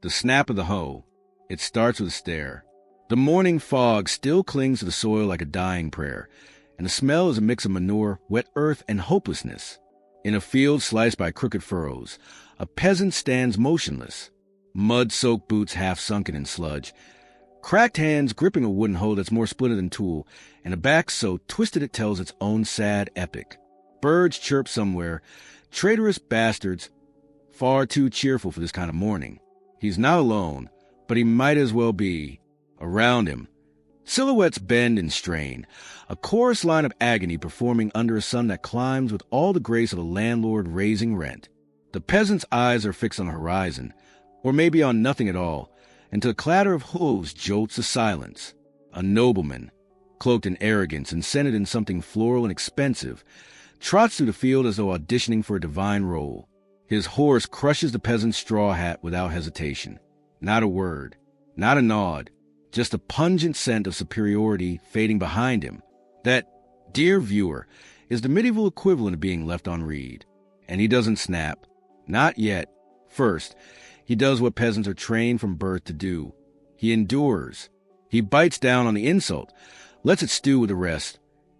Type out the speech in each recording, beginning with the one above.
The snap of the hoe. It starts with a stare. The morning fog still clings to the soil like a dying prayer, and the smell is a mix of manure, wet earth, and hopelessness. In a field sliced by crooked furrows, a peasant stands motionless, mud-soaked boots half sunken in sludge, cracked hands gripping a wooden hoe that's more splintered than tool, and a back so twisted it tells its own sad epic. Birds chirp somewhere, traitorous bastards, far too cheerful for this kind of morning. He's not alone, but he might as well be. Around him, silhouettes bend and strain, a chorus line of agony performing under a sun that climbs with all the grace of a landlord raising rent. The peasant's eyes are fixed on the horizon, or maybe on nothing at all, until a clatter of hooves jolts the silence. A nobleman, cloaked in arrogance and scented in something floral and expensive, trots through the field as though auditioning for a divine role. His horse crushes the peasant's straw hat without hesitation. Not a word, not a nod, just a pungent scent of superiority fading behind him. That, dear viewer, is the medieval equivalent of being left on read. And he doesn't snap. Not yet. First, he does what peasants are trained from birth to do. He endures. He bites down on the insult, lets it stew with the rest.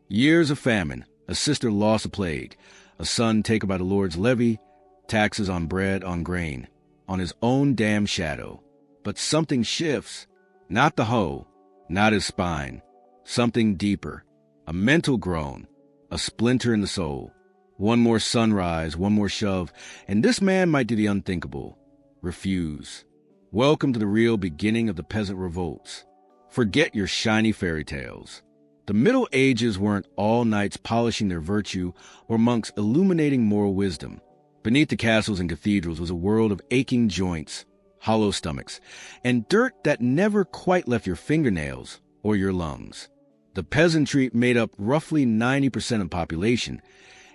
Years of famine, a sister lost of plague, a son taken by the Lord's levy, taxes on bread, on grain, on his own damn shadow. But something shifts. Not the hoe, not his spine. Something deeper. A mental groan, a splinter in the soul. One more sunrise, one more shove, and this man might do the unthinkable. Refuse. Welcome to the real beginning of the Peasant Revolts. Forget your shiny fairy tales. The Middle Ages weren't all knights polishing their virtue or monks illuminating moral wisdom. Beneath the castles and cathedrals was a world of aching joints, hollow stomachs, and dirt that never quite left your fingernails or your lungs. The peasantry made up roughly 90% of the population,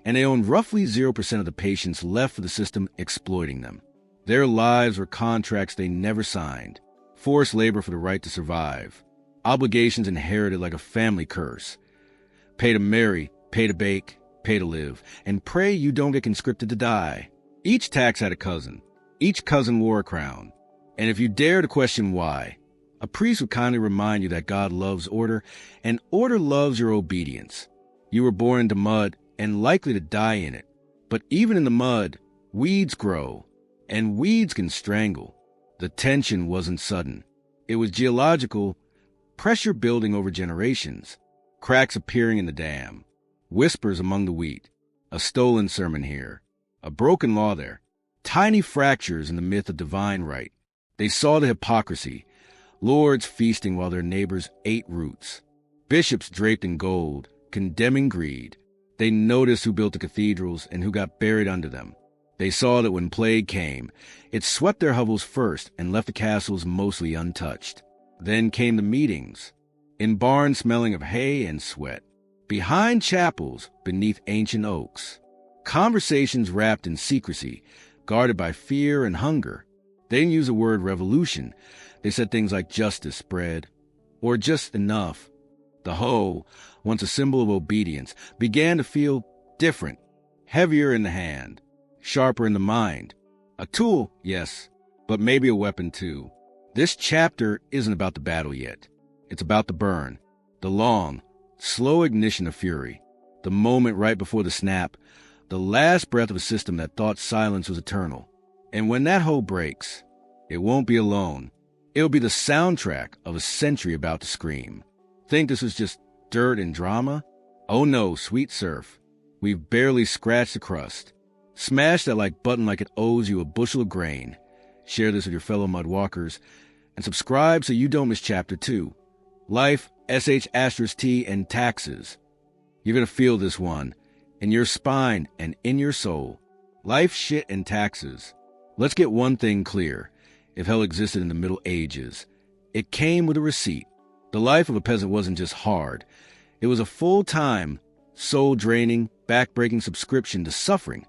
and they owned roughly 0% of the patients left for the system exploiting them. Their lives were contracts they never signed, forced labor for the right to survive, obligations inherited like a family curse. Pay to marry, pay to bake, pay to live, and pray you don't get conscripted to die. Each tax had a cousin. Each cousin wore a crown. And if you dare to question why, a priest would kindly remind you that God loves order, and order loves your obedience. You were born into mud and likely to die in it. But even in the mud, weeds grow, and weeds can strangle. The tension wasn't sudden. It was geological, pressure building over generations, cracks appearing in the dam, whispers among the wheat, a stolen sermon here, a broken law there, tiny fractures in the myth of divine right. They saw the hypocrisy, lords feasting while their neighbors ate roots, bishops draped in gold, condemning greed. They noticed who built the cathedrals and who got buried under them. They saw that when plague came, it swept their hovels first and left the castles mostly untouched. Then came the meetings, in barns smelling of hay and sweat, behind chapels beneath ancient oaks. Conversations wrapped in secrecy, guarded by fear and hunger. They didn't use the word revolution. They said things like justice, bread, or just enough. The hoe, once a symbol of obedience, began to feel different, heavier in the hand, sharper in the mind. A tool, yes, but maybe a weapon too. This chapter isn't about the battle yet. It's about the burn, the long, slow ignition of fury, the moment right before the snap, the last breath of a system that thought silence was eternal. And when that hoe breaks, it won't be alone. It'll be the soundtrack of a century about to scream. Think this was just dirt and drama? Oh no, sweet serf. We've barely scratched the crust. Smash that like button like it owes you a bushel of grain. Share this with your fellow mudwalkers. And subscribe so you don't miss chapter 2. Life, sh*t, and taxes. You're going to feel this one. In your spine and in your soul. Life, shit, and taxes. Let's get one thing clear. If hell existed in the Middle Ages, it came with a receipt. The life of a peasant wasn't just hard. It was a full-time, soul-draining, back-breaking subscription to suffering,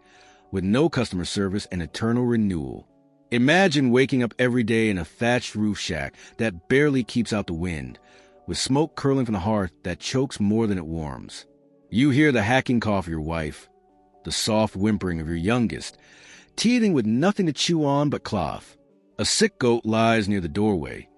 with no customer service and eternal renewal. Imagine waking up every day in a thatched roof shack that barely keeps out the wind, with smoke curling from the hearth that chokes more than it warms. You hear the hacking cough of your wife, the soft whimpering of your youngest, teething with nothing to chew on but cloth. A sick goat lies near the doorway,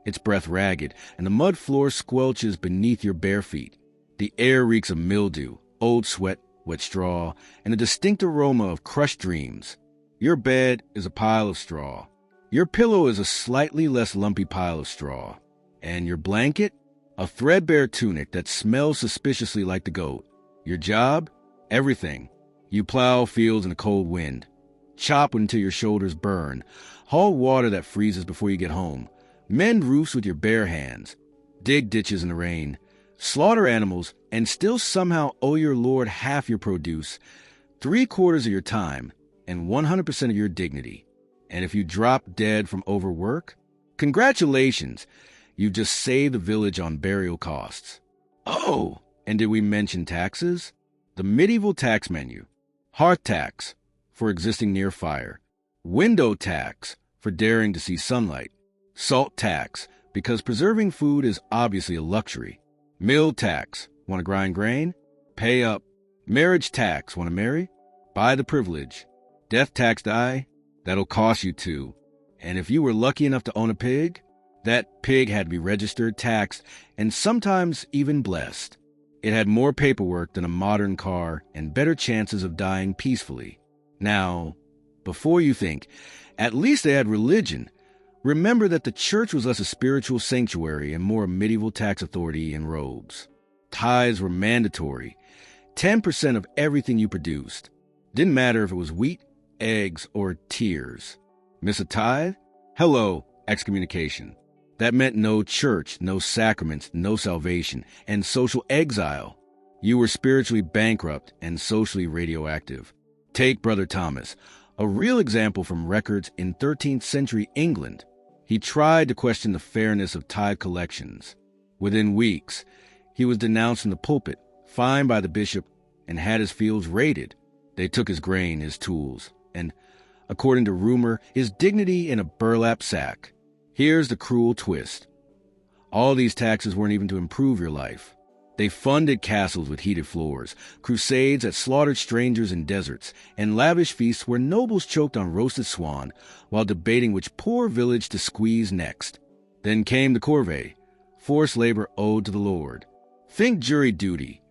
its breath ragged, and the mud floor squelches beneath your bare feet. The air reeks of mildew, old sweat, wet straw, and a distinct aroma of crushed dreams. Your bed is a pile of straw. Your pillow is a slightly less lumpy pile of straw. And your blanket? A threadbare tunic that smells suspiciously like the goat. Your job? Everything. You plow fields in a cold wind. Chop until your shoulders burn. Haul water that freezes before you get home. Mend roofs with your bare hands. Dig ditches in the rain. Slaughter animals and still somehow owe your lord half your produce, 3/4 of your time, and 100% of your dignity. And if you drop dead from overwork, congratulations, you've just saved the village on burial costs. Oh, and did we mention taxes? The medieval tax menu. Hearth tax, for existing near fire. Window tax, for daring to see sunlight. Salt tax, because preserving food is obviously a luxury. Mill tax, want to grind grain? Pay up. Marriage tax, want to marry? Buy the privilege. Death tax, die? That'll cost you too. And if you were lucky enough to own a pig, that pig had to be registered, taxed, and sometimes even blessed. It had more paperwork than a modern car and better chances of dying peacefully. Now, before you think, at least they had religion. Remember that the church was less a spiritual sanctuary and more a medieval tax authority in robes. Tithes were mandatory. 10% of everything you produced. Didn't matter if it was wheat, eggs, or tears. Miss a tithe? Hello, excommunication. That meant no church, no sacraments, no salvation, and social exile. You were spiritually bankrupt and socially radioactive. Take Brother Thomas, a real example from records in 13th century England. He tried to question the fairness of tithe collections. Within weeks, he was denounced from the pulpit, fined by the bishop, and had his fields raided. They took his grain, his tools, and, according to rumor, his dignity in a burlap sack. Here's the cruel twist. All these taxes weren't even to improve your life. They funded castles with heated floors, crusades that slaughtered strangers in deserts, and lavish feasts where nobles choked on roasted swan while debating which poor village to squeeze next. Then came the corvée, forced labor owed to the Lord. Think jury duty,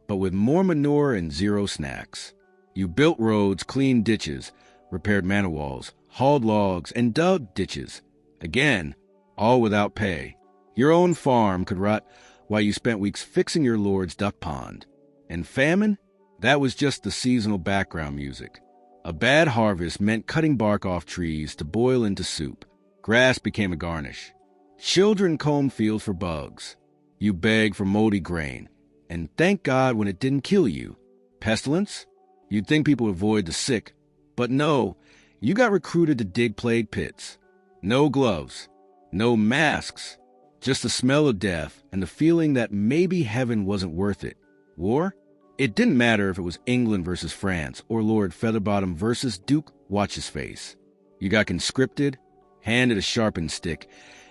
but with more manure and zero snacks. You built roads, cleaned ditches, repaired manor walls, hauled logs, and dug ditches. Again, all without pay. Your own farm could rot while you spent weeks fixing your lord's duck pond. And famine? That was just the seasonal background music. A bad harvest meant cutting bark off trees to boil into soup. Grass became a garnish. Children combed fields for bugs. You begged for moldy grain, and thank God when it didn't kill you. Pestilence? You'd think people would avoid the sick, but no, you got recruited to dig plague pits. No gloves, no masks, just the smell of death and the feeling that maybe heaven wasn't worth it. War? It didn't matter if it was England versus France or Lord Featherbottom versus Duke Watch-His-Face. You got conscripted, handed a sharpened stick,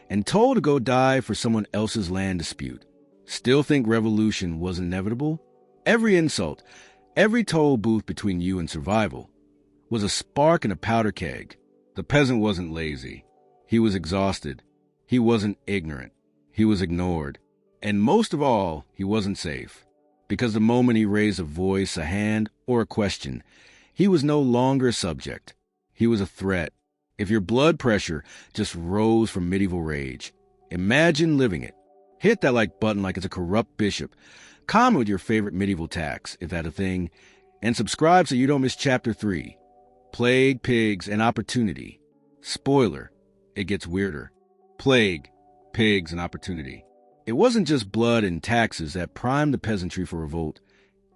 and told to go die for someone else's land dispute. Still think revolution was inevitable? Every insult, every toll booth between you and survival was a spark in a powder keg. The peasant wasn't lazy. He was exhausted. He wasn't ignorant. He was ignored. And most of all, he wasn't safe. Because the moment he raised a voice, a hand, or a question, he was no longer a subject. He was a threat. If your blood pressure just rose from medieval rage, imagine living it. Hit that like button like it's a corrupt bishop. Comment with your favorite medieval tax, if that a thing. And subscribe so you don't miss Chapter 3. Plague, Pigs, and Opportunity. Spoiler. It gets weirder. Plague, pigs, and opportunity. It wasn't just blood and taxes that primed the peasantry for revolt.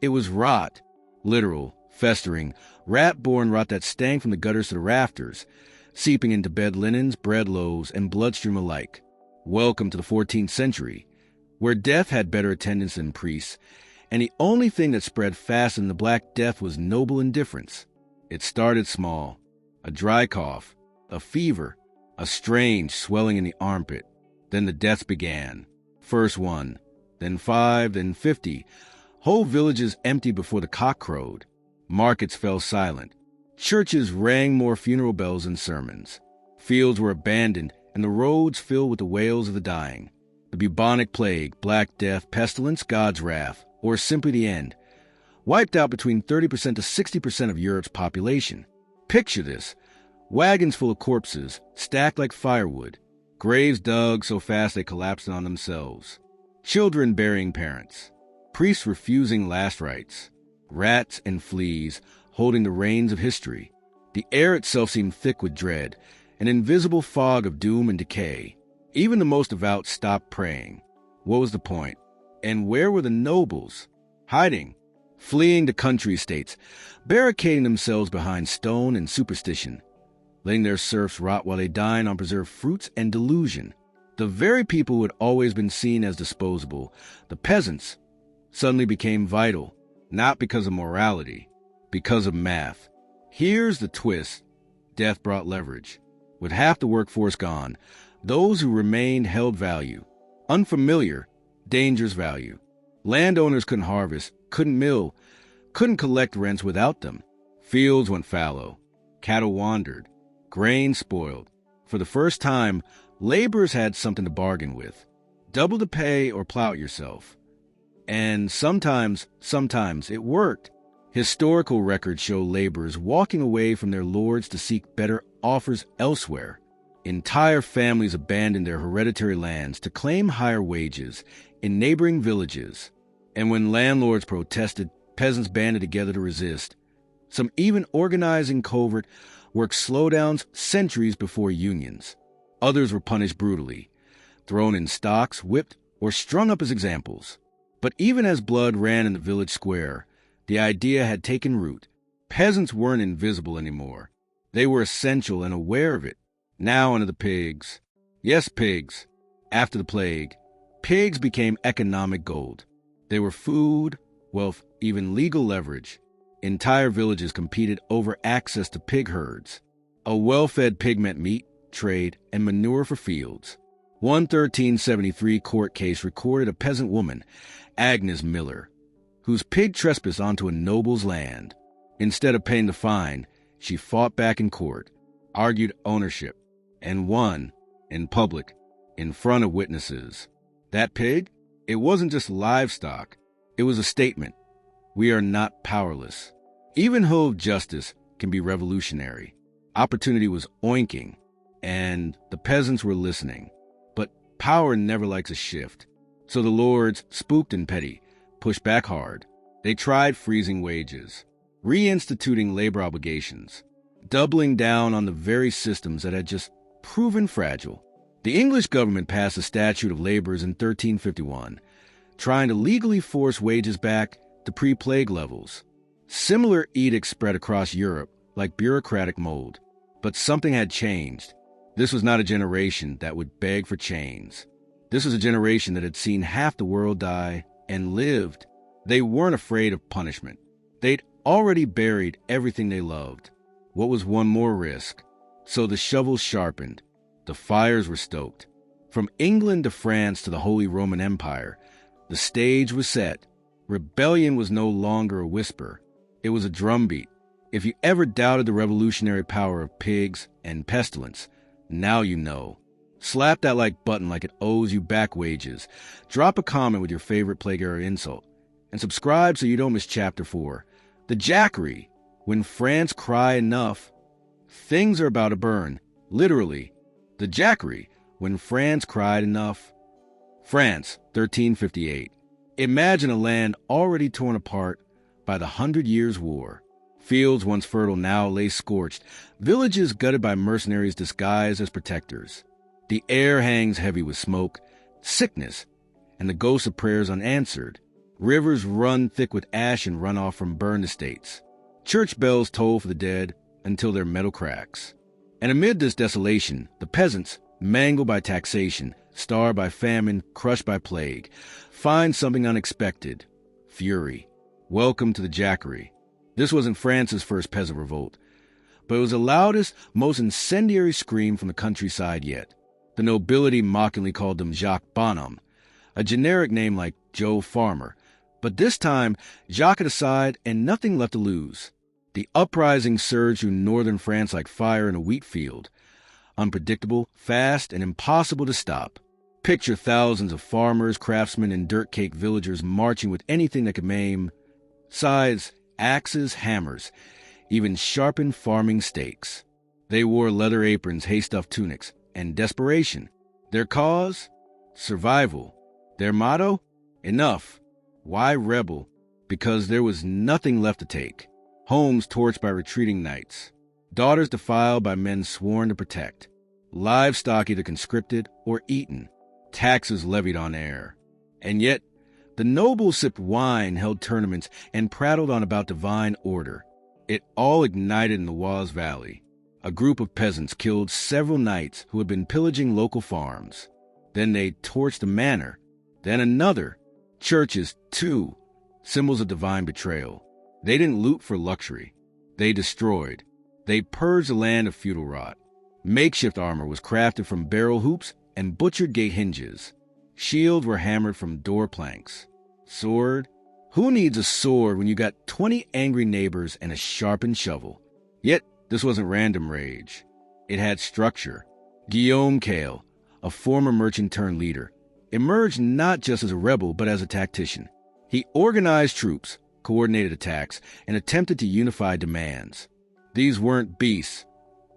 It was rot, literal, festering, rat-born rot that stank from the gutters to the rafters, seeping into bed linens, bread loaves, and bloodstream alike. Welcome to the 14th century, where death had better attendance than priests, and the only thing that spread fast in the Black Death was noble indifference. It started small. A dry cough, a fever, a strange swelling in the armpit. Then the deaths began. First 1, then 5, then 50. Whole villages emptied before the cock crowed. Markets fell silent. Churches rang more funeral bells than sermons. Fields were abandoned, and the roads filled with the wails of the dying. The bubonic plague, Black Death, pestilence, God's wrath, or simply the end, wiped out between 30% to 60% of Europe's population. Picture this: wagons full of corpses, stacked like firewood, graves dug so fast they collapsed on themselves, children burying parents, priests refusing last rites, rats and fleas holding the reins of history. The air itself seemed thick with dread, an invisible fog of doom and decay. Even the most devout stopped praying. What was the point? And where were the nobles? Hiding, fleeing to country estates, barricading themselves behind stone and superstition, letting their serfs rot while they dine on preserved fruits and delusion. The very people who had always been seen as disposable, the peasants, suddenly became vital, not because of morality, because of math. Here's the twist. Death brought leverage. With half the workforce gone, those who remained held value. Unfamiliar, dangerous value. Landowners couldn't harvest, couldn't mill, couldn't collect rents without them. Fields went fallow. Cattle wandered. Grain spoiled. For the first time, laborers had something to bargain with. Double the pay or plow it yourself. And sometimes it worked. Historical records show laborers walking away from their lords to seek better offers elsewhere. Entire families abandoned their hereditary lands to claim higher wages in neighboring villages. And when landlords protested, peasants banded together to resist. Some even organizing covert work slowdowns centuries before unions. Others were punished brutally, thrown in stocks, whipped, or strung up as examples. But even as blood ran in the village square, the idea had taken root. Peasants weren't invisible anymore. They were essential and aware of it. Now under the pigs. Yes, pigs. After the plague, pigs became economic gold. They were food, wealth, even legal leverage. Entire villages competed over access to pig herds. A well-fed pig meant meat, trade, and manure for fields. One 1373 court case recorded a peasant woman, Agnes Miller, whose pig trespassed onto a noble's land. Instead of paying the fine, she fought back in court, argued ownership, and won, in public, in front of witnesses. That pig? It wasn't just livestock. It was a statement. We are not powerless. Even hoe of justice can be revolutionary. Opportunity was oinking, and the peasants were listening. But power never likes a shift. So the lords, spooked and petty, pushed back hard. They tried freezing wages, reinstituting labor obligations, doubling down on the very systems that had just proven fragile. The English government passed the Statute of Labours in 1351, trying to legally force wages back to pre-plague levels. Similar edicts spread across Europe like bureaucratic mold. But something had changed. This was not a generation that would beg for chains. This was a generation that had seen half the world die and lived. They weren't afraid of punishment. They'd already buried everything they loved. What was one more risk? So the shovels sharpened. The fires were stoked. From England to France to the Holy Roman Empire, the stage was set. Rebellion was no longer a whisper. It was a drumbeat. If you ever doubted the revolutionary power of pigs and pestilence, now you know. Slap that like button like it owes you back wages. Drop a comment with your favorite plague-era insult. And subscribe so you don't miss Chapter 4. The Jackery. When France cry enough, things are about to burn. Literally. The Jackery. When France cried enough. France, 1358. Imagine a land already torn apart by the 100 Years' War. Fields once fertile now lay scorched. Villages gutted by mercenaries disguised as protectors. The air hangs heavy with smoke, sickness, and the ghosts of prayers unanswered. Rivers run thick with ash and runoff from burned estates. Church bells toll for the dead until their metal cracks. And amid this desolation, the peasants, mangled by taxation, starved by famine, crushed by plague, find something unexpected: fury. Welcome to the Jackery. This wasn't France's first peasant revolt, but it was the loudest, most incendiary scream from the countryside yet. The nobility mockingly called them Jacques Bonhomme, a generic name like Joe Farmer, but this time Jacques had a side and nothing left to lose. The uprising surged through northern France like fire in a wheat field. unpredictable, fast, and impossible to stop. Picture thousands of farmers, craftsmen, and dirt-cake villagers marching with anything that could maim. Scythes, axes, hammers, even sharpened farming stakes. They wore leather aprons, hay-stuffed tunics, and desperation. Their cause? Survival. Their motto? Enough. Why rebel? Because there was nothing left to take. Homes torched by retreating knights. Daughters defiled by men sworn to protect. Livestock either conscripted or eaten. Taxes levied on air. And yet, the nobles sipped wine, held tournaments, and prattled on about divine order. It all ignited in the Oise Valley. A group of peasants killed several knights who had been pillaging local farms. Then they torched a manor. Then another. Churches, too. Symbols of divine betrayal. They didn't loot for luxury. They destroyed. They purged the land of feudal rot. Makeshift armor was crafted from barrel hoops and butchered gate hinges. Shields were hammered from door planks. Sword? Who needs a sword when you got 20 angry neighbors and a sharpened shovel? Yet, this wasn't random rage. It had structure. Guillaume Cale, a former merchant-turned-leader, emerged not just as a rebel but as a tactician. He organized troops, coordinated attacks, and attempted to unify demands. These weren't beasts.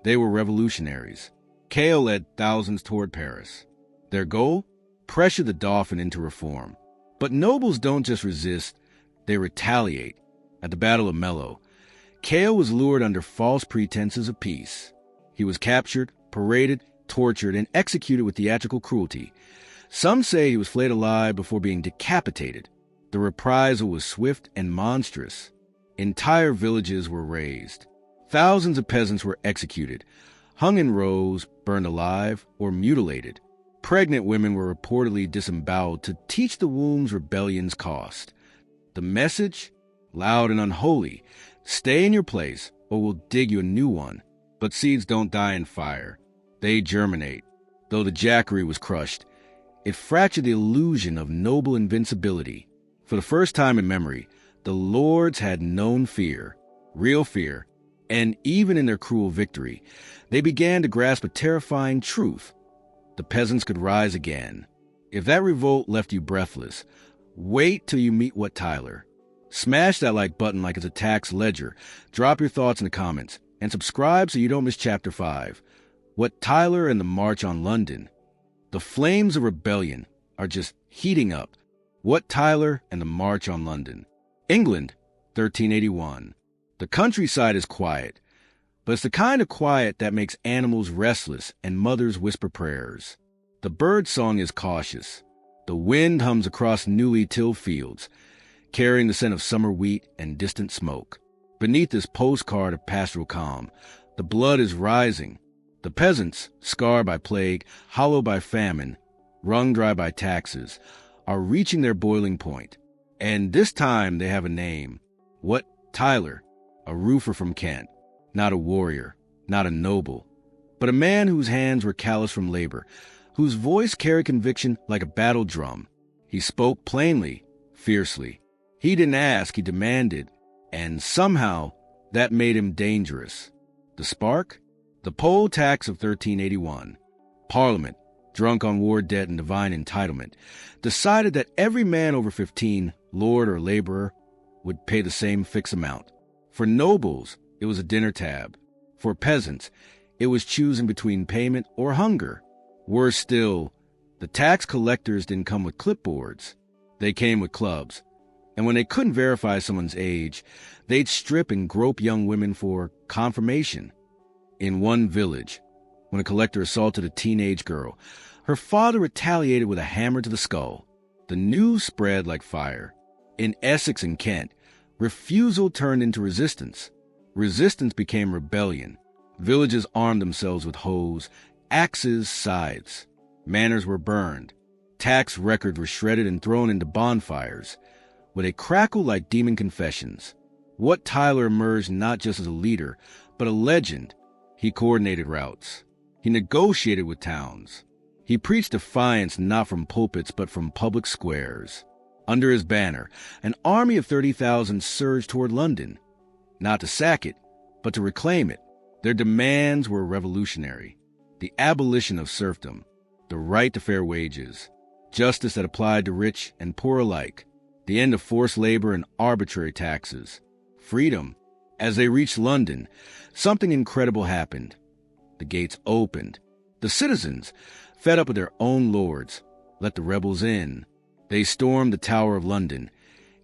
They were revolutionaries. Cale led thousands toward Paris. Their goal? Pressure the Dauphin into reform. But nobles don't just resist, they retaliate. At the Battle of Mello, Cale was lured under false pretenses of peace. He was captured, paraded, tortured, and executed with theatrical cruelty. Some say he was flayed alive before being decapitated. The reprisal was swift and monstrous. Entire villages were razed. Thousands of peasants were executed, hung in rows, burned alive, or mutilated. Pregnant women were reportedly disemboweled to teach the womb's rebellion's cost. The message? Loud and unholy. Stay in your place, or we'll dig you a new one. But seeds don't die in fire. They germinate. Though the Jacquerie was crushed, it fractured the illusion of noble invincibility. For the first time in memory, the lords had known fear, real fear, and even in their cruel victory, they began to grasp a terrifying truth. The peasants could rise again. If that revolt left you breathless, wait till you meet What Tyler. Smash that like button like it's a tax ledger, drop your thoughts in the comments, and subscribe so you don't miss Chapter 5, What Tyler and the March on London. The flames of rebellion are just heating up. What Tyler and the March on London. England, 1381. The countryside is quiet, but it's the kind of quiet that makes animals restless and mothers whisper prayers. The bird song is cautious. The wind hums across newly tilled fields, carrying the scent of summer wheat and distant smoke. Beneath this postcard of pastoral calm, the blood is rising. The peasants, scarred by plague, hollowed by famine, wrung dry by taxes, are reaching their boiling point. And this time they have a name. What Tyler, a roofer from Kent. Not a warrior, not a noble, but a man whose hands were calloused from labor, whose voice carried conviction like a battle drum. He spoke plainly, fiercely. He didn't ask, he demanded, and somehow that made him dangerous. The spark? The poll tax of 1381. Parliament, drunk on war debt and divine entitlement, decided that every man over 15, lord or laborer, would pay the same fixed amount. For nobles, it was a dinner tab. For peasants, it was choosing between payment or hunger. Worse still, the tax collectors didn't come with clipboards. They came with clubs. And when they couldn't verify someone's age, they'd strip and grope young women for confirmation. In one village, when a collector assaulted a teenage girl, her father retaliated with a hammer to the skull. The news spread like fire. In Essex and Kent, refusal turned into resistance. Resistance became rebellion. Villages armed themselves with hoes, axes, scythes. Manors were burned. Tax records were shredded and thrown into bonfires. With a crackle like demon confessions, What Tyler emerged not just as a leader, but a legend. He coordinated routes. He negotiated with towns. He preached defiance not from pulpits but from public squares. Under his banner, an army of 30,000 surged toward London, not to sack it, but to reclaim it. Their demands were revolutionary. the abolition of serfdom, the right to fair wages, justice that applied to rich and poor alike, the end of forced labor and arbitrary taxes, freedom. As they reached London, something incredible happened. The gates opened. The citizens, fed up with their own lords, let the rebels in. They stormed the Tower of London,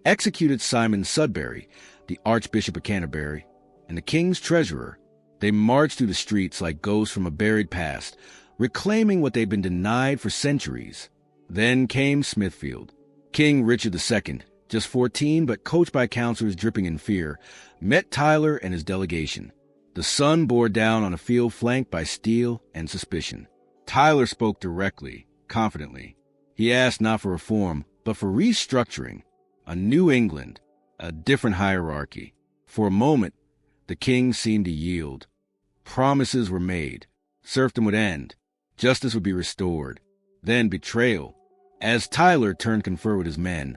executed Simon Sudbury, the Archbishop of Canterbury, and the king's treasurer. They marched through the streets like ghosts from a buried past, reclaiming what they'd been denied for centuries. Then came Smithfield. King Richard II, just 14 but coached by counselors dripping in fear, met Tyler and his delegation. The sun bore down on a field flanked by steel and suspicion. Tyler spoke directly, confidently. He asked not for reform, but for restructuring. A new England, a different hierarchy. For a moment, the king seemed to yield. Promises were made. Serfdom would end. Justice would be restored. Then betrayal. As Tyler turned to confer with his men,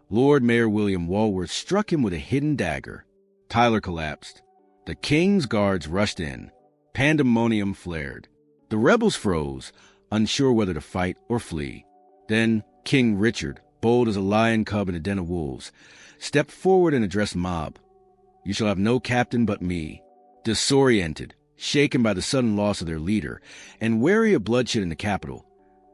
Lord Mayor William Walworth struck him with a hidden dagger. Tyler collapsed. The king's guards rushed in. Pandemonium flared. The rebels froze, unsure whether to fight or flee. Then King Richard, bold as a lion cub in a den of wolves, stepped forward and addressed the mob. "You shall have no captain but me." Disoriented, shaken by the sudden loss of their leader, and wary of bloodshed in the capital,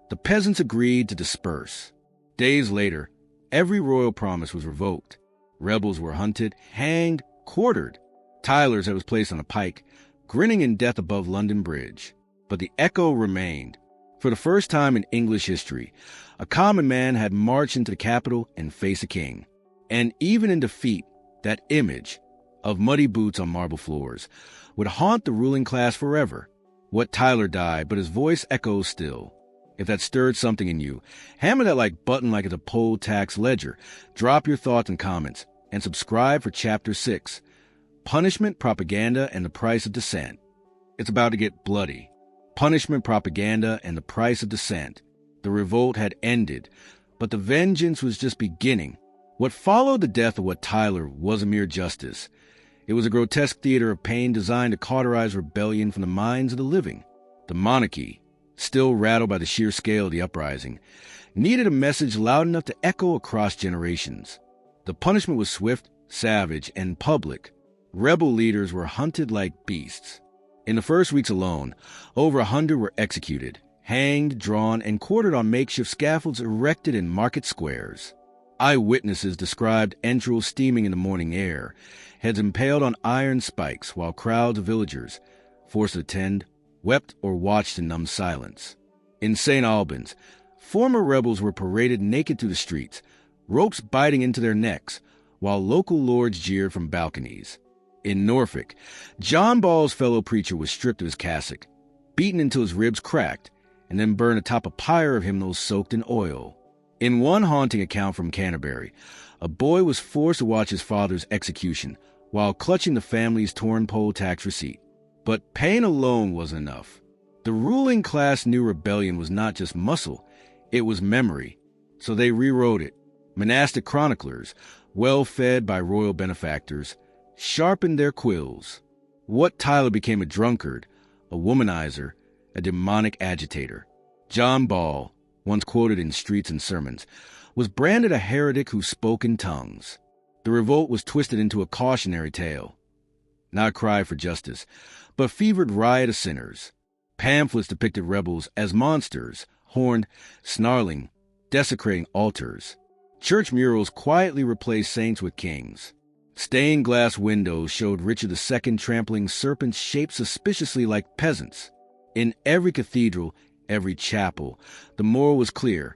the peasants agreed to disperse. Days later, every royal promise was revoked. Rebels were hunted, hanged, quartered. Tyler's was placed on a pike, grinning in death above London Bridge. But the echo remained. For the first time in English history, a common man had marched into the capital and faced a king. And even in defeat, that image of muddy boots on marble floors would haunt the ruling class forever. What Tyler died, but his voice echoes still. If that stirred something in you, hammer that like button like it's a poll tax ledger. Drop your thoughts and comments, and subscribe for Chapter 6, Punishment, Propaganda, and the Price of Dissent. It's about to get bloody. Punishment, propaganda, and the price of dissent. The revolt had ended, but the vengeance was just beginning. What followed the death of what Tyler was a mere justice. It was a grotesque theater of pain designed to cauterize rebellion from the minds of the living. The monarchy, still rattled by the sheer scale of the uprising, needed a message loud enough to echo across generations. The punishment was swift, savage, and public. Rebel leaders were hunted like beasts. In the first weeks alone, over 100 were executed, hanged, drawn, and quartered on makeshift scaffolds erected in market squares. Eyewitnesses described entrails steaming in the morning air, heads impaled on iron spikes, while crowds of villagers, forced to attend, wept or watched in numb silence. In St. Albans, former rebels were paraded naked through the streets, ropes biting into their necks, while local lords jeered from balconies. In Norfolk, John Ball's fellow preacher was stripped of his cassock, beaten until his ribs cracked, and then burned atop a pyre of hymnals soaked in oil. In one haunting account from Canterbury, a boy was forced to watch his father's execution while clutching the family's torn poll tax receipt. But pain alone wasn't enough. The ruling class knew rebellion was not just muscle, it was memory. So they rewrote it. Monastic chroniclers, well fed by royal benefactors, sharpened their quills. What Tyler became a drunkard, a womanizer, a demonic agitator. John Ball, once quoted in streets and sermons, was branded a heretic who spoke in tongues. The revolt was twisted into a cautionary tale. Not a cry for justice, but fevered riot of sinners. Pamphlets depicted rebels as monsters, horned, snarling, desecrating altars. Church murals quietly replaced saints with kings. Stained glass windows showed Richard II trampling serpents shaped suspiciously like peasants. In every cathedral, every chapel, the moral was clear.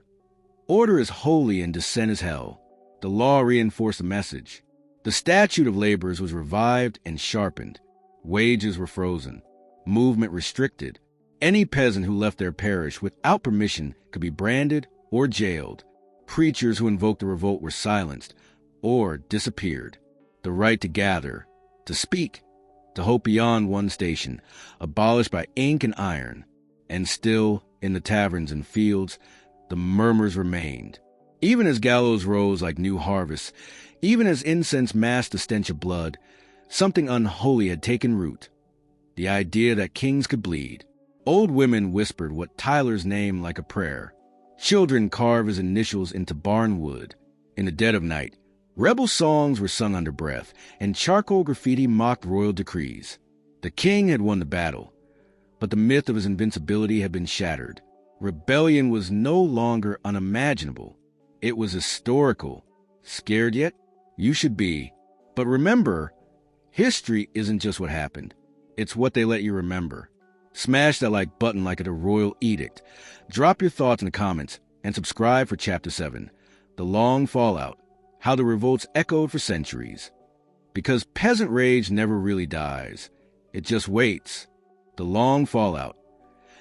Order is holy and dissent is hell. The law reinforced the message. The statute of laborers was revived and sharpened. Wages were frozen. Movement restricted. Any peasant who left their parish without permission could be branded or jailed. Preachers who invoked the revolt were silenced or disappeared. The right to gather, to speak, to hope beyond one station, abolished by ink and iron. And still, in the taverns and fields, the murmurs remained. Even as gallows rose like new harvests, even as incense masked the stench of blood, something unholy had taken root. The idea that kings could bleed. Old women whispered what Tyler's name like a prayer. Children carved his initials into barnwood. In the dead of night, rebel songs were sung under breath, and charcoal graffiti mocked royal decrees. The king had won the battle, but the myth of his invincibility had been shattered. Rebellion was no longer unimaginable. It was historical. Scared yet? You should be. But remember, history isn't just what happened. It's what they let you remember. Smash that like button like at a royal edict. Drop your thoughts in the comments and subscribe for Chapter 7, The Long Fallout, How the Revolts Echoed for Centuries. Because peasant rage never really dies. It just waits. The Long Fallout,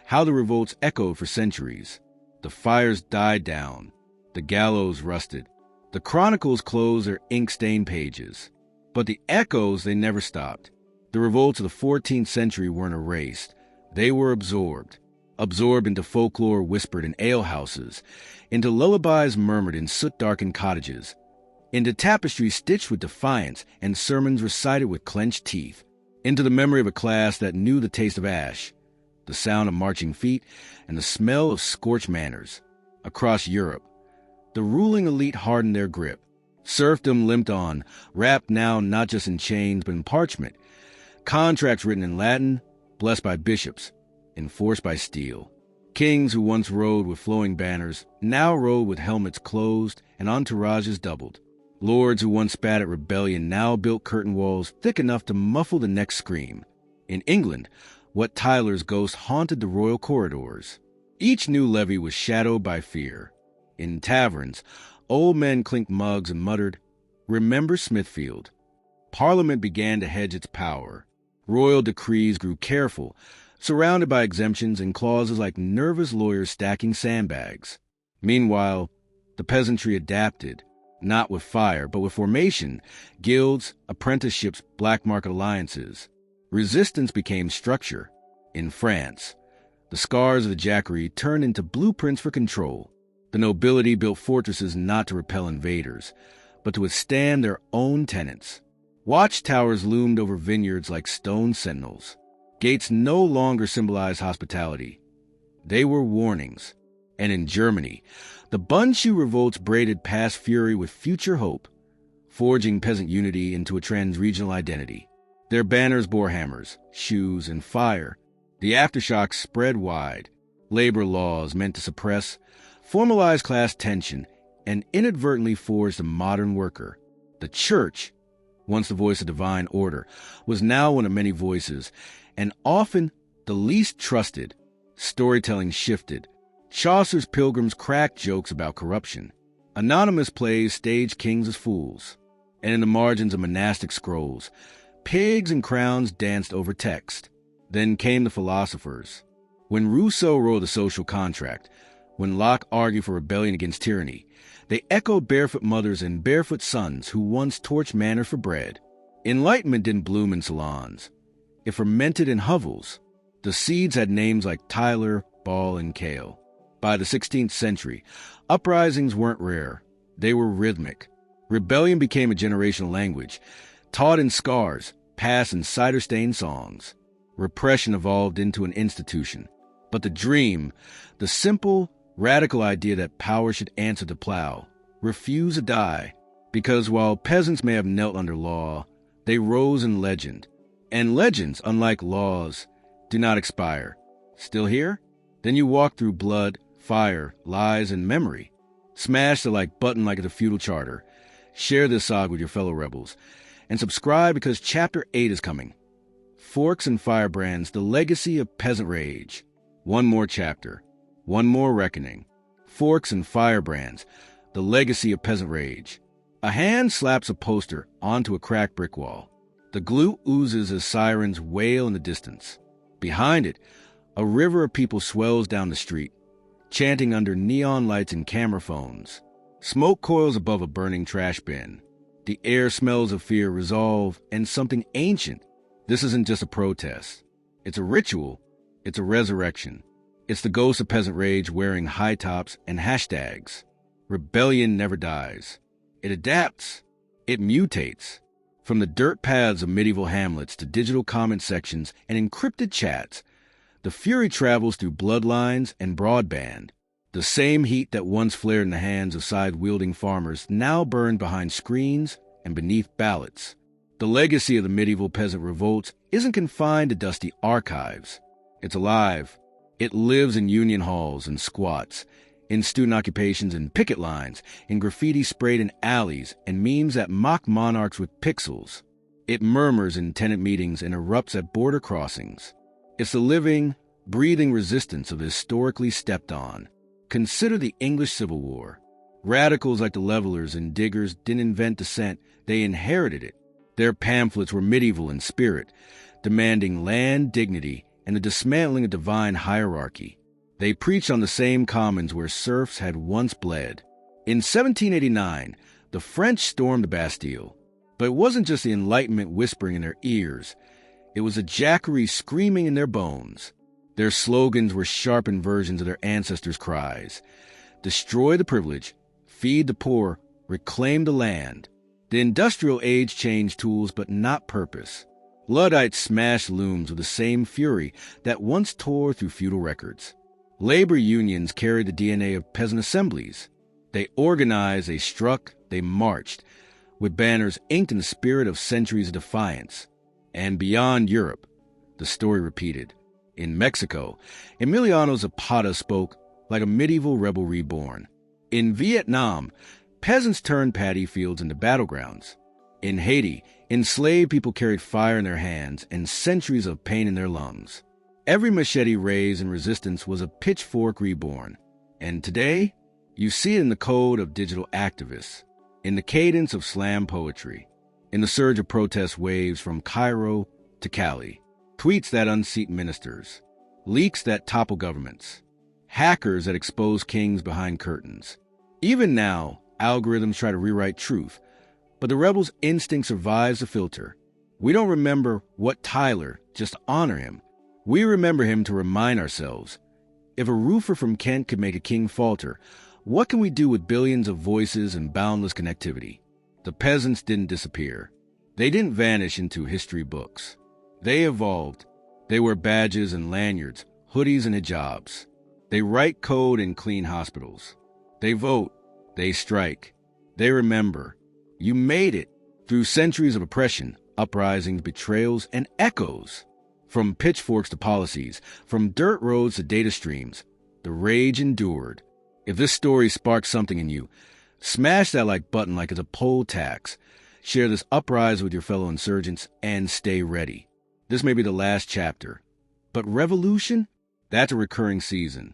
How the Revolts Echoed for Centuries. The fires died down. The gallows rusted. The chronicles closed their ink-stained pages. But the echoes, they never stopped. The revolts of the 14th century weren't erased. They were absorbed into folklore whispered in alehouses, into lullabies murmured in soot-darkened cottages, into tapestries stitched with defiance and sermons recited with clenched teeth, into the memory of a class that knew the taste of ash, the sound of marching feet, and the smell of scorched manors. Across Europe, the ruling elite hardened their grip. Serfdom limped on, wrapped now not just in chains but in parchment, contracts written in Latin, blessed by bishops, enforced by steel. Kings who once rode with flowing banners now rode with helmets closed and entourages doubled. Lords who once spat at rebellion now built curtain walls thick enough to muffle the next scream. In England, Wat Tyler's ghost haunted the royal corridors. Each new levy was shadowed by fear. In taverns, old men clinked mugs and muttered, "Remember Smithfield." Parliament began to hedge its power. Royal decrees grew careful, surrounded by exemptions and clauses like nervous lawyers stacking sandbags. Meanwhile, the peasantry adapted, not with fire, but with formation, guilds, apprenticeships, black market alliances. Resistance became structure. In France, the scars of the Jacquerie turned into blueprints for control. The nobility built fortresses not to repel invaders, but to withstand their own tenants. Watchtowers loomed over vineyards like stone sentinels. Gates no longer symbolized hospitality. They were warnings. And in Germany, the Bundschuh revolts braided past fury with future hope, forging peasant unity into a trans-regional identity. Their banners bore hammers, shoes, and fire. The aftershocks spread wide. Labor laws meant to suppress, formalize class tension, and inadvertently forge the modern worker. The church, once the voice of divine order, was now one of many voices, and often the least trusted. Storytelling shifted. Chaucer's pilgrims cracked jokes about corruption. Anonymous plays staged kings as fools. And in the margins of monastic scrolls, pigs and crowns danced over text. Then came the philosophers. When Rousseau wrote The Social Contract, when Locke argued for rebellion against tyranny, they echoed barefoot mothers and barefoot sons who once torched manor for bread. Enlightenment didn't bloom in salons. It fermented in hovels. The seeds had names like Tyler, Ball, and Kale. By the 16th century, uprisings weren't rare. They were rhythmic. Rebellion became a generational language, taught in scars, passed in cider-stained songs. Repression evolved into an institution. But the dream, the simple, radical idea that power should answer the plow, refused to die, because while peasants may have knelt under law, they rose in legend. And legends, unlike laws, do not expire. Still here? Then you walk through blood, fire, lies, and memory. Smash the like button like at a feudal charter. Share this saga with your fellow rebels. And subscribe because Chapter 8 is coming. Forks and Firebrands, the legacy of peasant rage. One more chapter. One more reckoning. Forks and Firebrands, the legacy of peasant rage. A hand slaps a poster onto a cracked brick wall. The glue oozes as sirens wail in the distance. Behind it, a river of people swells down the street, chanting under neon lights and camera phones. Smoke coils above a burning trash bin. The air smells of fear, resolve, and something ancient. This isn't just a protest. It's a ritual. It's a resurrection. It's the ghost of peasant rage wearing high tops and hashtags. Rebellion never dies. It adapts. It mutates. From the dirt paths of medieval hamlets to digital comment sections and encrypted chats, The fury travels through bloodlines and broadband. The same heat that once flared in the hands of scythe-wielding farmers now burned behind screens and beneath ballots. The legacy of the medieval peasant revolts isn't confined to dusty archives. It's alive. It lives in union halls and squats, in student occupations and picket lines, in graffiti sprayed in alleys, and memes that mock monarchs with pixels. It murmurs in tenant meetings and erupts at border crossings. It's the living, breathing resistance of the historically stepped on. Consider the English Civil War. Radicals like the Levelers and Diggers didn't invent dissent, they inherited it. Their pamphlets were medieval in spirit, demanding land dignity and the dismantling of divine hierarchy. They preached on the same commons where serfs had once bled. In 1789, the French stormed the Bastille. But it wasn't just the Enlightenment whispering in their ears. It was the Jacquerie screaming in their bones. Their slogans were sharpened versions of their ancestors' cries. Destroy the privileged, feed the poor, reclaim the land. The industrial age changed tools but not purpose. Luddites smashed looms with the same fury that once tore through feudal records. Labor unions carried the DNA of peasant assemblies. They organized, they struck, they marched, with banners inked in the spirit of centuries of defiance. And beyond Europe, the story repeated. In Mexico, Emiliano Zapata spoke like a medieval rebel reborn. In Vietnam, peasants turned paddy fields into battlegrounds. In Haiti, enslaved people carried fire in their hands and centuries of pain in their lungs. Every machete raised in resistance was a pitchfork reborn. And today, you see it in the code of digital activists, in the cadence of slam poetry, in the surge of protest waves from Cairo to Cali, tweets that unseat ministers, leaks that topple governments, hackers that expose kings behind curtains. Even now, algorithms try to rewrite truth, but the rebel's instinct survives the filter. We don't remember what Tyler, just honor him. We remember him to remind ourselves, if a roofer from Kent could make a king falter, what can we do with billions of voices and boundless connectivity? The peasants didn't disappear. They didn't vanish into history books. They evolved. They wear badges and lanyards, hoodies and hijabs. They write code and clean hospitals. They vote. They strike. They remember. You made it through centuries of oppression, uprisings, betrayals, and echoes. From pitchforks to policies, from dirt roads to data streams, the rage endured. If this story sparks something in you, smash that like button like it's a poll tax. Share this uprising with your fellow insurgents and stay ready. This may be the last chapter. But revolution? That's a recurring season.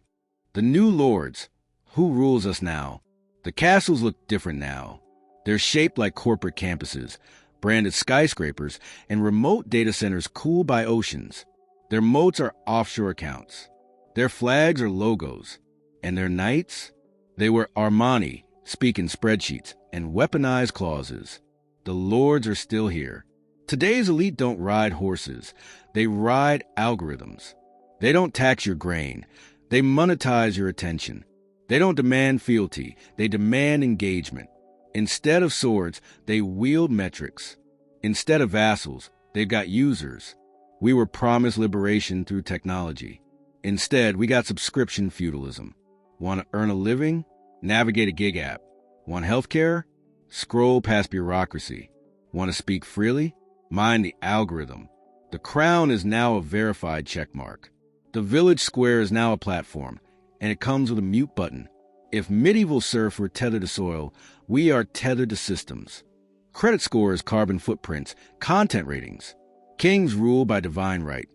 The new lords. Who rules us now? The castles look different now. They're shaped like corporate campuses, branded skyscrapers, and remote data centers cooled by oceans. Their moats are offshore accounts. Their flags are logos. And their knights? They wear Armani, speak in spreadsheets, and weaponized clauses. The lords are still here. Today's elite don't ride horses. They ride algorithms. They don't tax your grain. They monetize your attention. They don't demand fealty. They demand engagement. Instead of swords, they wield metrics. Instead of vassals, they've got users. We were promised liberation through technology. Instead, we got subscription feudalism. Want to earn a living? Navigate a gig app. Want healthcare? Scroll past bureaucracy. Want to speak freely? Mind the algorithm. The crown is now a verified checkmark. The village square is now a platform, and it comes with a mute button. If medieval serfs were tethered to soil, we are tethered to systems. Credit scores, carbon footprints, content ratings. Kings rule by divine right.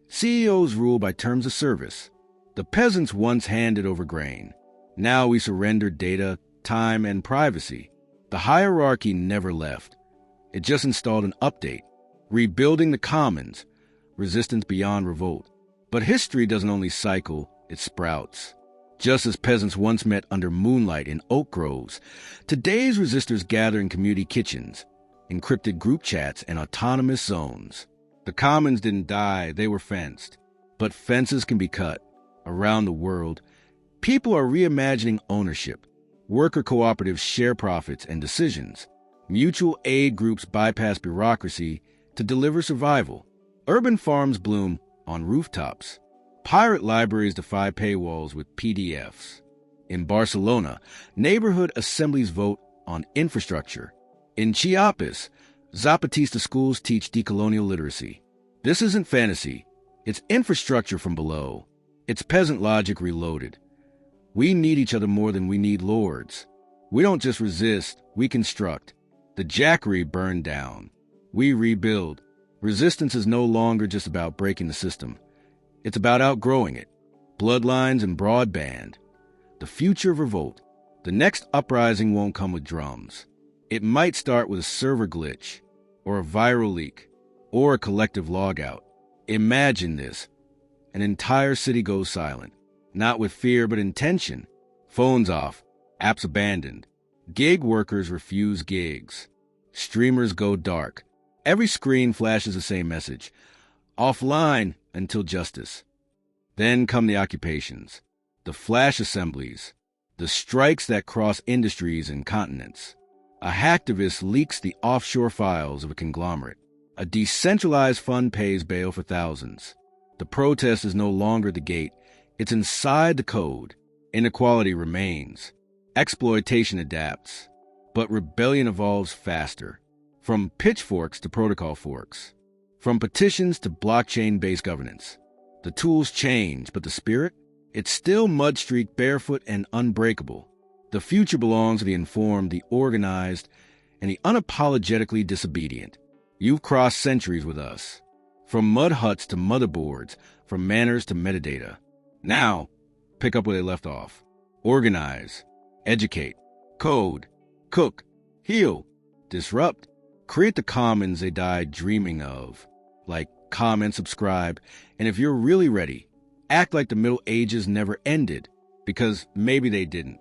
CEOs rule by terms of service. The peasants once handed over grain. Now we surrender data, time, and privacy. The hierarchy never left. It just installed an update, rebuilding the commons, resistance beyond revolt. But history doesn't only cycle, it sprouts. Just as peasants once met under moonlight in oak groves, today's resistors gather in community kitchens, encrypted group chats, and autonomous zones. The commons didn't die, they were fenced. But fences can be cut. Around the world, people are reimagining ownership. Worker cooperatives share profits and decisions. Mutual aid groups bypass bureaucracy to deliver survival. Urban farms bloom on rooftops. Pirate libraries defy paywalls with PDFs. In Barcelona, neighborhood assemblies vote on infrastructure. In Chiapas, Zapatista schools teach decolonial literacy. This isn't fantasy. It's infrastructure from below. It's peasant logic reloaded. We need each other more than we need lords. We don't just resist, we construct. The jackery burned down. We rebuild. Resistance is no longer just about breaking the system. It's about outgrowing it. Bloodlines and Broadband. The future of Revolt. The next uprising won't come with drums. It might start with a server glitch, or a viral leak, or a collective logout. Imagine this. An entire city goes silent. Not with fear, but intention. Phones off. Apps abandoned. Gig workers refuse gigs. Streamers go dark. Every screen flashes the same message. Offline until justice. Then come the occupations. The flash assemblies. The strikes that cross industries and continents. A hacktivist leaks the offshore files of a conglomerate. A decentralized fund pays bail for thousands. The protest is no longer the gate. It's inside the code. Inequality remains. Exploitation adapts. But rebellion evolves faster. From pitchforks to protocol forks. From petitions to blockchain-based governance. The tools change, but the spirit? It's still mud-streaked, barefoot, and unbreakable. The future belongs to the informed, the organized, and the unapologetically disobedient. You've crossed centuries with us. From mud huts to motherboards, from manners to metadata. Now, pick up where they left off. Organize, educate, code, cook, heal, disrupt. Create the commons they died dreaming of. Like, comment, subscribe, and if you're really ready, act like the Middle Ages never ended, because maybe they didn't.